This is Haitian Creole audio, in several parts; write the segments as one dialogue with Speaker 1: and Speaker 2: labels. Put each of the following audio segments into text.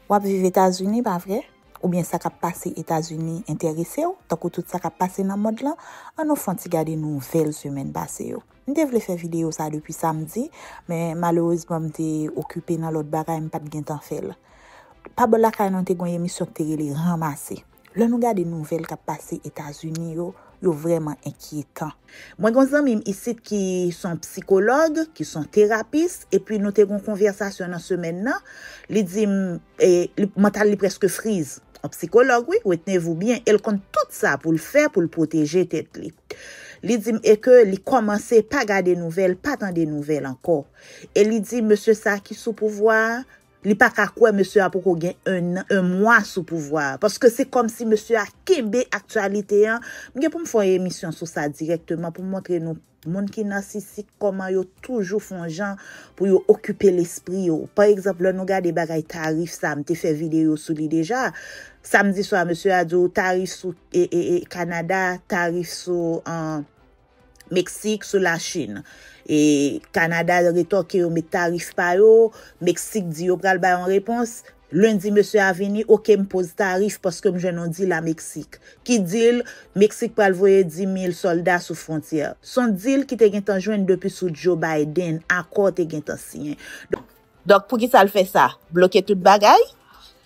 Speaker 1: Ou vivre États-Unis, pas vrai? Ou bien ça qui passé États-Unis intéressé ou, tant que tout ça qui passé dans le monde là, on nous fait regarder nouvelles semaines passées yo. Je devais faire vidéo ça depuis samedi, mais malheureusement j'étais occupé dans l'autre bagaille, pas de temps faire. Pas bon la kay non te gon émission te les ramasser. Là nous regarder nouvelles qui passé États-Unis yo vraiment inquiétant. Moi gon zami ici qui sont psychologues, qui sont thérapeutes et puis nous te gon conversation dans semaine là, li dit mental li presque freeze. Un psychologue oui, retenez-vous bien, elle compte tout ça pour le faire pour le protéger tête li. Li dit et que li commencer pas garder nouvelles, pas tant des nouvelles encore. Et li dit monsieur ça qui sous pouvoir li pa ka kwe monsieur a pour gen un mois sous pouvoir parce que c'est comme si monsieur a kembe actualité hein m'gen pour me faire émission sur ça directement pour montrer nous monde qui narcissique comment yo toujours font gens pour yo occuper l'esprit yo. Par exemple nous regarder bagay tarif ça m'te fait vidéo sur lui déjà samedi soir monsieur a dit tarif sur Canada, tarif sur Mexique, sur la Chine. Et Canada rétorque yo met tarif pa yo, Mexique dit yo pral bay en réponse. Lundi monsieur a venu, OK me pose tarif parce que je non dit la Mexique. Qui dit Mexique pral voyer 10 000 soldats sous frontière. Son deal qui te gen tan joindre depuis sous Joe Biden, accord te gen tan signé. Donc pour qui ça le fait ça? Bloquer toute bagaille,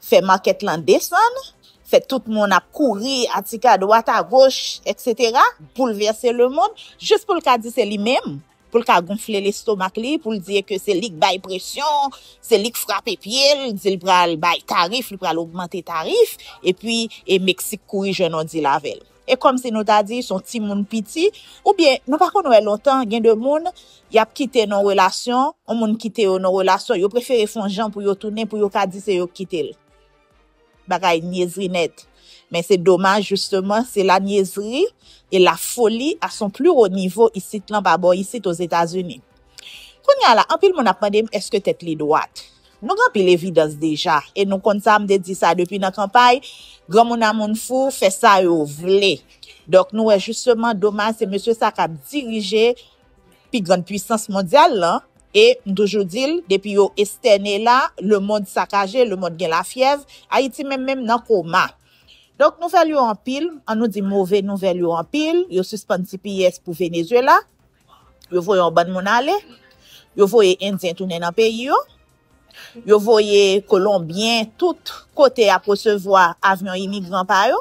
Speaker 1: fait market lan descendre, fait tout le monde a courir à tika à droite à gauche etc. bouleverser le monde juste pour le cas dire c'est lui-même pour le cas gonfler l'estomac li pour dire que c'est lui qui bail pression c'est lui qui frappe pied il dit il pral bail tarif il pral augmenter tarif et puis et Mexique courir je non dit la veille et comme c'est nous t'a dit son petit monde petit ou bien nous pas connait longtemps gain de monde y a quitté nos relations on monde quitter nos relations yo préféré font gens pour yo tourner pour yo ka dire c'est yo quitter bagay niaiserie net. Mais c'est dommage justement, c'est la niaiserie et la folie à son plus haut niveau ici ici aux États-Unis. Kounya la, en pile mon a demandé est-ce que tête li droite. Nous avons pile évidence déjà et nous comme ça me dit ça depuis la campagne, grand mon a moun fou fait ça yo vle. Donc nous est justement dommage c'est monsieur ça qui a dirigé puis grande puissance mondiale là. Et toujours dit depuis yo externé là le monde saccagé le monde gen la fièvre Haïti même dans coma donc nous fait yo en pile on nous dit mauvais nouvelle yo en pile yo suspend TPS pour Venezuela yo voye en ban mon aller yo voye indien tourner dans pays yo voye colombien tout côté à recevoir avion immigrant par yo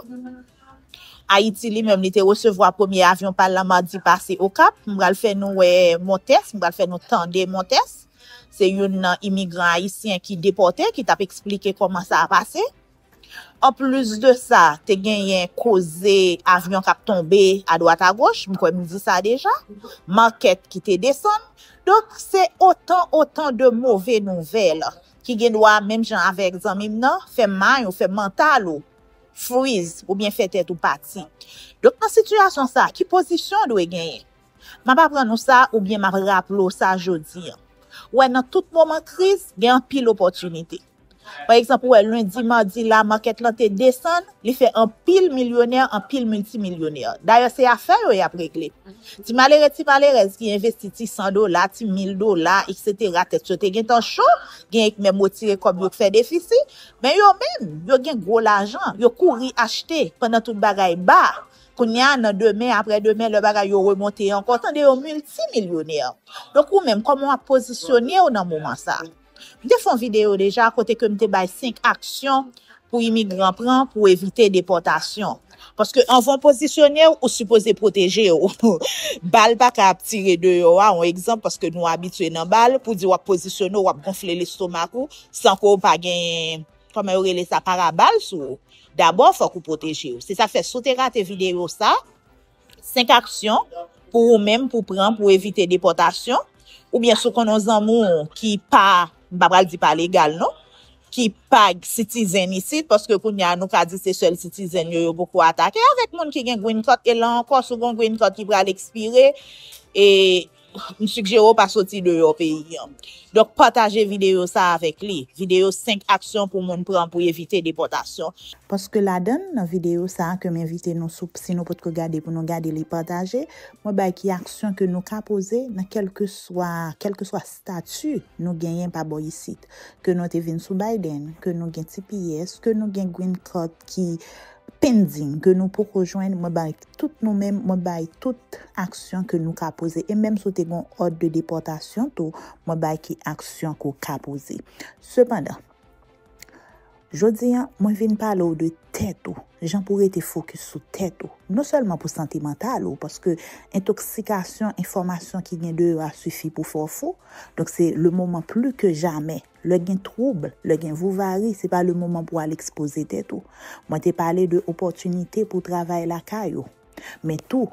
Speaker 1: Haïti lui-même li te recevoir premier avion par la mardi passé au Cap m'bral faire nous Montes m'bral faire nous tande Montes c'est un immigrant haïtien qui déporté qui t'a expliqué comment ça a passé en plus de ça te gagné causé avion qui a tombé à droite à gauche me dit ça déjà market qui te descend donc c'est autant de mauvaises nouvelles qui gen doit même gens avec zami nan fait mal ou fait mental ou freeze ou bien fait tête ou parti. Donc dans situation ça, qui position doit gagner? M'a pas prendre ça ou bien m'a rappeler ça jodi. Ouais dans tout moment crise, gagne pile opportunité. Par exemple, ouais lundi mardi la market là te descend, il fait un pile millionnaire, un pile multimillionnaire. D'ailleurs c'est affaire y a réglé. Ti malheureux qui investit $100, ti $1000, etc. tête te gen tan chaud, gen même retirer comme yo fait déficit, mais yo même yo gen gros l'argent, yo courir acheter pendant toute bagaille bas. Kounya nan demain après demain le bagay yo remonter encore tande yo multimillionnaire. Donc ou même comment a positionner dans moment ça. J'ai fait une vidéo déjà à côté que m'te bay 5 actions pour immigrants prend pour éviter déportation. Parce que en vont positionner ou supposé protéger ou balle pas ka tirer de yo un exemple parce que nous habitués dans balle pour dire ou positionner ou gonfler l'estomac sans qu'on pas gain comme aurait ça paraballe sous. D'abord faut qu'on protéger. C'est ça fait sauter tes vidéo ça 5 actions pour même pour prendre pour éviter déportation ou bien sous qu'on nos amour qui pas babral dit pas légal non qui pas citizen ici parce que kounya nous ka dit c'est seul citizen yo beaucoup attaquer avec monde qui gen green card et là encore second green card qui va l'expirer et
Speaker 2: me suggère pas sortir de leur pays. Donc partagez vidéo ça avec lui. Vidéo 5 actions pour moun prendre pour éviter déportation.
Speaker 1: Parce que la donne dans vidéo ça que m'invite nous si nous peut regarder pour nous garder les partager, moi ba qui action que nous ka poser dans quel que soit statut nous gagnons pas boy ici, que nous te vinn sous Biden, que nous gagne TPS, que nous gagne green card qui pending que nous pour rejoindre moi bail tout nous même moi bail toute action que nous ca poser et même si tu gon ordre de déportation tout moi bail qui action qu'on ca poser cependant jodi moi viens parler de tête ou gens pourraient te focus sur tête ou non seulement pour santé mentale ou parce que intoxication information qui vient de a suffit pour faire faux donc c'est le moment plus que jamais le gain trouble le gain vous varie c'est pas le moment pour aller exposer tête ou moi t'ai parlé de opportunité pour travailler la caillou mais tout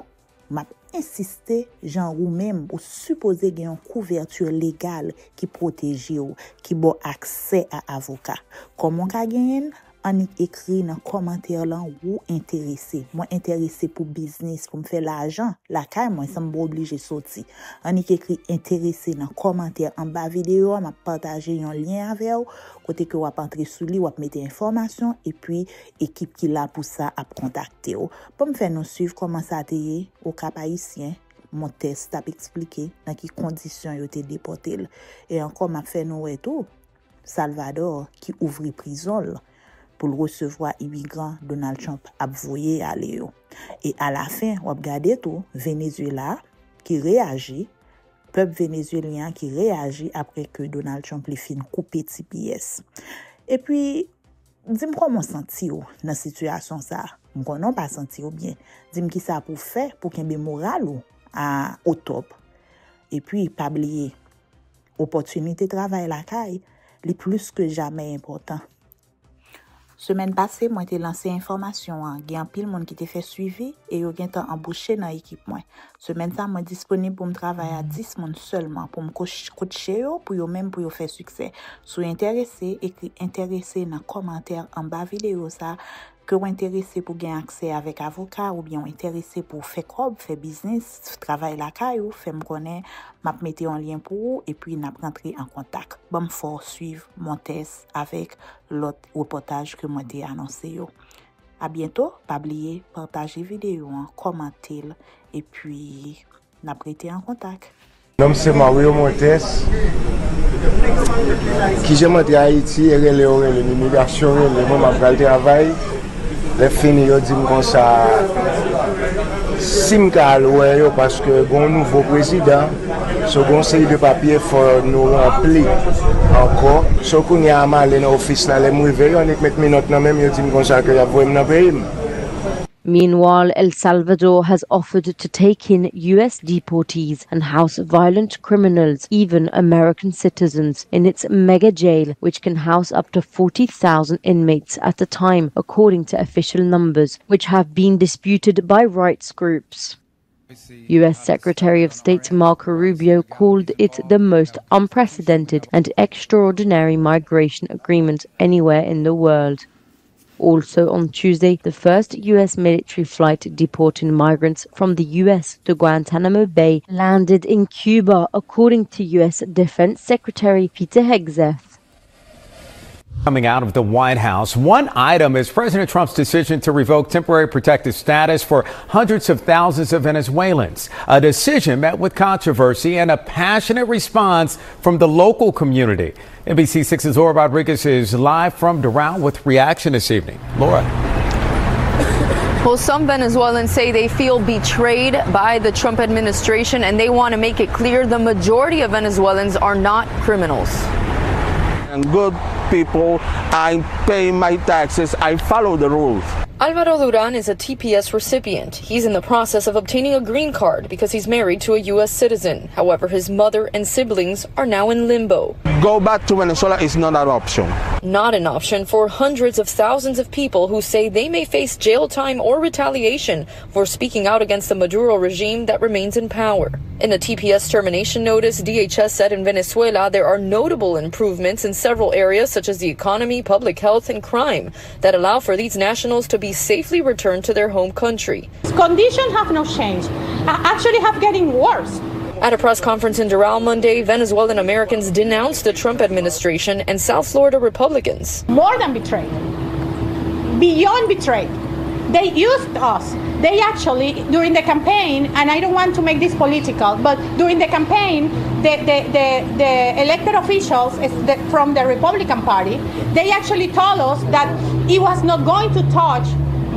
Speaker 1: m'a insisté genre ou même ou supposé gain une couverture légale qui protège ou qui bon accès à avocat comment ka gagne on écrit dans commentaire là ou intéressé moi intéressé pour business pour me faire l'argent la caille moi ça me obligé sortir on écrit intéressé dans commentaire en bas vidéo m'a partager un lien avec vous côté que vous entrer sous lui ou mettre information et puis équipe qui là pour ça à contacter pour me faire nous suivre comment ça t'est au Cap Haïtien mon test a expliqué dans quelles conditions il était déporté et encore m'a fait nous et tout Salvador qui ouvre prison pour recevoir immigrants Donald Trump a voyé aller et à la fin on regarder tout Venezuela qui réagit peuple vénézuélien qui réagit après que Donald Trump les fin couper TPS et puis dis-moi comment sentir dans situation ça moi non pas sentir bien dis-moi qui ça pour faire pour qu'il y ait moral au top et puis pas oublier opportunité de travail la caille les plus que jamais important. Semaine passée, moi t'ai lancé information il y a un pile monde qui t'ai fait suivi et yo gen tan embauché dans équipe moi. Semaine ça moi disponible pour me travailler à 10 monde seulement pour me coacher yo pour yo même pour yo faire succès. Si intéressé, écrit intéressé dans commentaire en bas vidéo ça que vous intéressé pour gagner accès avec avocat ou bien intéressé pour faire job, faire business, travailler la caillou, faire me connaître, m'a mettre en lien pour vous et puis n'a rentrer en contact. Bon faut suivre mon test avec l'autre reportage que moi t'ai annoncé yo. À bientôt, pas oublier partager vidéo, commenter et puis n'a prêté en contact.
Speaker 3: Nom c'est Mario Montes qui j'ai monté à Haïti et l'immigration le moment pour le travail. Les fini yo dit comme ça sim ka loué parce que bon nouveau président ce conseil de papier faut nous remplir encore ce qu'on y a mal dans office là les mauvais on mettre minute dans même yo dit comme ça que y a vraiment dans pays.
Speaker 4: Meanwhile, El Salvador has offered to take in US deportees and house violent criminals, even American citizens, in its mega jail, which can house up to 40,000 inmates at a time, according to official numbers, which have been disputed by rights groups. US Secretary of State Marco Rubio called it the most unprecedented and extraordinary migration agreement anywhere in the world. Also on Tuesday, the first U.S. military flight deporting migrants from the U.S. to Guantanamo Bay landed in Cuba, according to U.S. Defense Secretary Peter Hegseth.
Speaker 5: Coming out of the White House, one item is President Trump's decision to revoke temporary protected status for hundreds of thousands of Venezuelans. A decision met with controversy and a passionate response from the local community. NBC6's Laura Rodriguez is live from Doral with reaction this evening. Laura.
Speaker 6: Well, some Venezuelans say they feel betrayed by the Trump administration, and they want to make it clear the majority of Venezuelans are not criminals.
Speaker 7: And good people, I pay my taxes, I follow the rules.
Speaker 6: Alvaro Duran is a TPS recipient. He's in the process of obtaining a green card because he's married to a U.S. citizen. However, his mother and siblings are now in limbo.
Speaker 7: Go back to Venezuela is not an option.
Speaker 6: Not an option for hundreds of thousands of people who say they may face jail time or retaliation for speaking out against the Maduro regime that remains in power. In a TPS termination notice, DHS said in Venezuela there are notable improvements in several areas such as the economy, public health, and crime that allow for these nationals to be safely returned to their home country.
Speaker 8: Conditions have not changed, actually have getting worse.
Speaker 6: At a press conference in Doral Monday, Venezuelan Americans denounced the Trump administration and South Florida Republicans.
Speaker 8: More than betrayed, beyond betrayed. They used us. They actually, during the campaign, and I don't want to make this political, but during the campaign, the elected officials from the Republican Party, they actually told us that he was not going to touch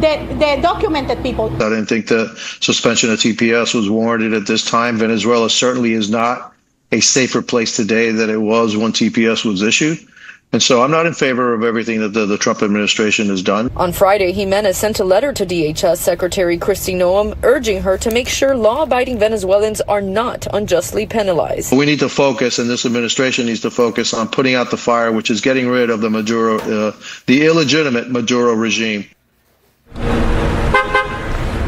Speaker 8: the documented people.
Speaker 9: I didn't think the suspension of TPS was warranted at this time. Venezuela certainly is not a safer place today than it was when TPS was issued. And so I'm not in favor of everything that the Trump administration has done.
Speaker 6: On Friday, Jimenez sent a letter to DHS Secretary Kristi Noem urging her to make sure law-abiding Venezuelans are not unjustly penalized.
Speaker 9: We need to focus, and this administration needs to focus on putting out the fire, which is getting rid of the Maduro, the illegitimate Maduro regime.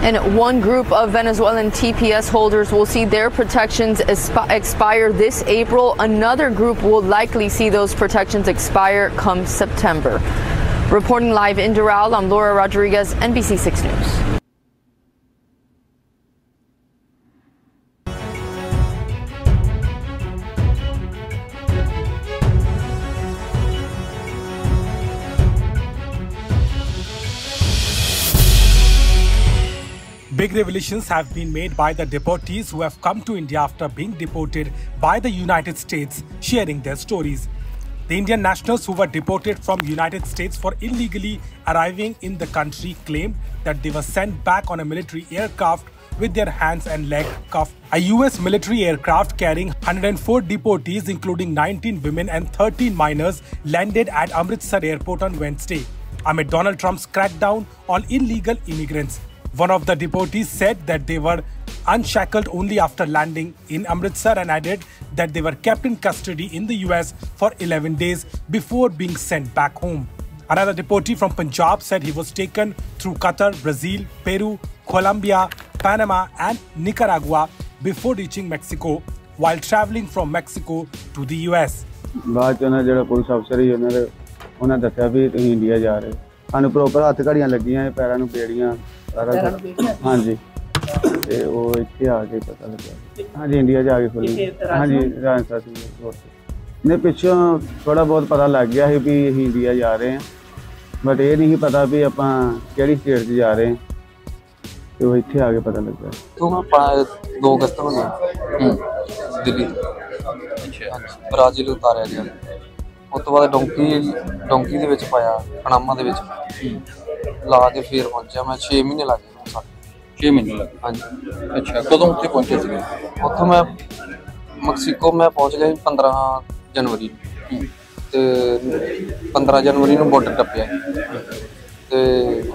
Speaker 6: And one group of Venezuelan TPS holders will see their protections expire this April. Another group will likely see those protections expire come September. Reporting live in Doral, I'm Laura Rodriguez, NBC 6 News.
Speaker 10: Big revelations have been made by the deportees who have come to India after being deported by the United States, sharing their stories. The Indian nationals who were deported from United States for illegally arriving in the country claimed that they were sent back on a military aircraft with their hands and legs cuffed. A US military aircraft carrying 104 deportees, including 19 women and 13 minors, landed at Amritsar airport on Wednesday amid Donald Trump's crackdown on illegal immigrants. One of the deportees said that they were unshackled only after landing in Amritsar and added that they were kept in custody in the US for 11 days before being sent back home. Another deportee from Punjab said he was taken through Qatar, Brazil, Peru, Colombia, Panama and Nicaragua before reaching Mexico while traveling from Mexico to the US.
Speaker 11: ਬਾਅਦ ਉਹਨਾਂ ਜਿਹੜਾ ਪੁਲਿਸ ਅਫਸਰ ਹੀ ਉਹਨਾਂ ਦੱਸਿਆ ਵੀ ਤੁਸੀਂ ਇੰਡੀਆ ਜਾ ਰਹੇ ਸਾਨੂੰ ਪ੍ਰੋਪਰ ਹੱਥ ਘੜੀਆਂ ਲੱਗੀਆਂ ਪੈਰਾਂ ਨੂੰ ਬੇੜੀਆਂ ਹਾਂਜੀ ਤੇ ਉਹ ਇੱਥੇ ਆ ਕੇ ਪਤਾ ਲੱਗਿਆ ਹਾਂਜੀ ਇੰਡੀਆ ਜਾ ਕੇ ਖੁੱਲੀ ਹਾਂਜੀ ਰਾਜਸਥਾਨ ਸੀ ਨੇ ਪਿੱਛੋਂ ਥੋੜਾ ਬਹੁਤ ਪਤਾ ਲੱਗ ਗਿਆ ਸੀ ਵੀ ਅਸੀਂ ਇੰਡੀਆ ਜਾ ਰਹੇ ਹਾਂ ਬਟ ਇਹ ਨਹੀਂ ਪਤਾ ਵੀ ਆਪਾਂ ਕਿਹੜੀ ਸਟੇਟ 'ਚ ਜਾ ਰਹੇ ਹਾਂ ਤੇ ਉਹ ਇੱਥੇ ਆ ਕੇ ਪਤਾ ਲੱਗਾ
Speaker 12: ਤੋਂ ਮੈਂ 2 ਅਗਸਤ ਨੂੰ ਗਿਆ ਦਿੱਲੀ ਬ੍ਰਾਜ਼ੀਲ ਉਤਾਰਿਆ ਗਿਆ ਉਸ ਤੋਂ ਬਾਅਦ ਡੋਂਕੀ ਦੇ ਵਿੱਚ ਪਾਇਆ ਪਨਾਮਾ ਦੇ ਵਿੱਚ ਲਾ ਕੇ ਫੇਰ ਪਹੁੰਚਿਆ ਮੈਂ 6 ਮਹੀਨੇ ਲੱਗ ਗਏ 6 ਮਹੀਨੇ ਲੱਗੇ ਹਾਂਜੀ ਅੱਛਾ ਕਦੋਂ ਉੱਥੇ ਪਹੁੰਚੇ ਸੀਗੇ ਉੱਥੋਂ ਮੈਂ ਮੈਕਸੀਕੋ ਮੈਂ ਪਹੁੰਚ ਗਿਆ 15 ਜਨਵਰੀ ਤੇ 15 ਜਨਵਰੀ ਨੂੰ ਬਾਰਡਰ ਟੱਪਿਆ ਤੇ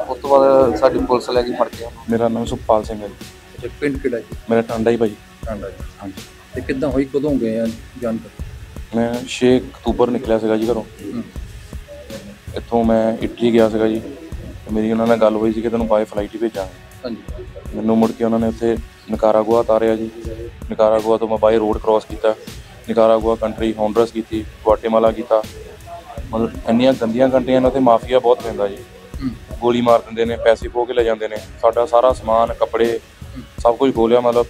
Speaker 12: ਉਸ ਤੋਂ ਬਾਅਦ ਸਾਡੀ ਪੁਲਿਸ ਲੈ ਕੇ ਫੜ ਗਿਆ
Speaker 13: ਮੇਰਾ ਨਾਮ ਸੁਖਪਾਲ ਸਿੰਘ ਹੈ
Speaker 12: ਅੱਛਾ ਪਿੰਡ ਕਿਹੜਾ ਜੀ
Speaker 13: ਮੇਰਾ ਟਾਂਡਾ ਹੀ ਭਾਜੀ
Speaker 12: ਟਾਂਡਾ ਜੀ ਹਾਂਜੀ ਤੇ ਕਿੱਦਾਂ ਹੋਈ ਕਦੋਂ ਗਏ ਆ ਜਾਣਕਾਰੀ
Speaker 13: ਮੈਂ 6 ਅਕਤੂਬਰ ਨਿਕਲਿਆ ਸੀਗਾ ਜੀ ਘਰੋਂ ਇੱਥੋਂ ਮੈਂ ਇਟਲੀ ਗਿਆ ਸੀਗਾ ਜੀ ਮੇਰੀ ਉਹਨਾਂ ਨਾਲ ਗੱਲ ਹੋਈ ਸੀ ਕਿ ਤੈਨੂੰ ਬਾਏ ਫਲਾਈਟ ਹੀ ਭੇਜਾਂਗੇ ਹਾਂਜੀ ਮੈਨੂੰ ਮੁੜ ਕੇ ਉਹਨਾਂ ਨੇ ਉੱਥੇ ਨਿਕਾਰਾਗੁਆ ਉਤਾਰਿਆ ਜੀ ਨਿਕਾਰਾਗੁਆ ਤੋਂ ਮੈਂ ਬਾਏ ਰੋਡ ਕ੍ਰਾਸ ਕੀਤਾ ਨਿਕਾਰਾਗੁਆ ਕੰਟਰੀ ਹੌਂਡਰਸ ਕੀਤੀ ਗੁਆਟੇਮਾਲਾ ਕੀਤਾ ਮਤਲਬ ਇੰਨੀਆਂ ਗੰਦੀਆਂ ਕੰਟਰੀਆਂ ਨੇ ਉੱਥੇ ਮਾਫੀਆ ਬਹੁਤ ਪੈਂਦਾ ਜੀ ਗੋਲੀ ਮਾਰ ਦਿੰਦੇ ਨੇ ਪੈਸੇ ਖੋਹ ਕੇ ਲੈ ਜਾਂਦੇ ਨੇ ਸਾਡਾ ਸਾਰਾ ਸਮਾਨ ਕੱਪੜੇ ਸਭ ਕੁਝ ਖੋਹ ਲਿਆ ਮਤਲਬ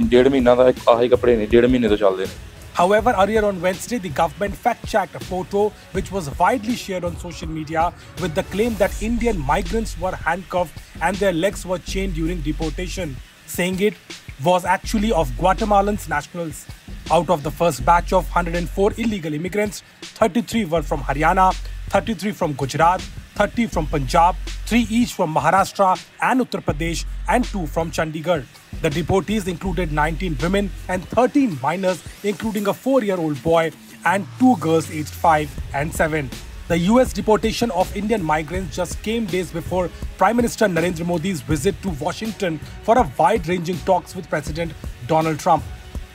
Speaker 13: 1.5 ਮਹੀਨਾ ਦਾ ਆਹੀ ਕੱਪੜੇ ਨੇ 1.5 ਮਹੀਨੇ ਤੋਂ ਚੱਲਦੇ ਨੇ
Speaker 10: However, earlier on Wednesday, the government fact-checked a photo which was widely shared on social media with the claim that Indian migrants were handcuffed and their legs were chained during deportation, saying it was actually of Guatemalan nationals. Out of the first batch of 104 illegal immigrants, 33 were from Haryana, 33 from Gujarat, 30 from Punjab, 3 each from Maharashtra and Uttar Pradesh, and 2 from Chandigarh. The deportees included 19 women and 13 minors, including a 4-year-old boy and 2 girls aged 5 and 7. The US deportation of Indian migrants just came days before Prime Minister Narendra Modi's visit to Washington for a wide-ranging talks with President Donald Trump.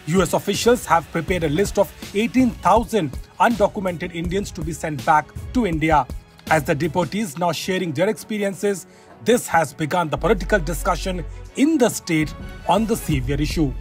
Speaker 10: US officials have prepared a list of 18,000 undocumented Indians to be sent back to India. As the deportees now sharing their experiences, this has begun the political discussion in the state on the severe issue.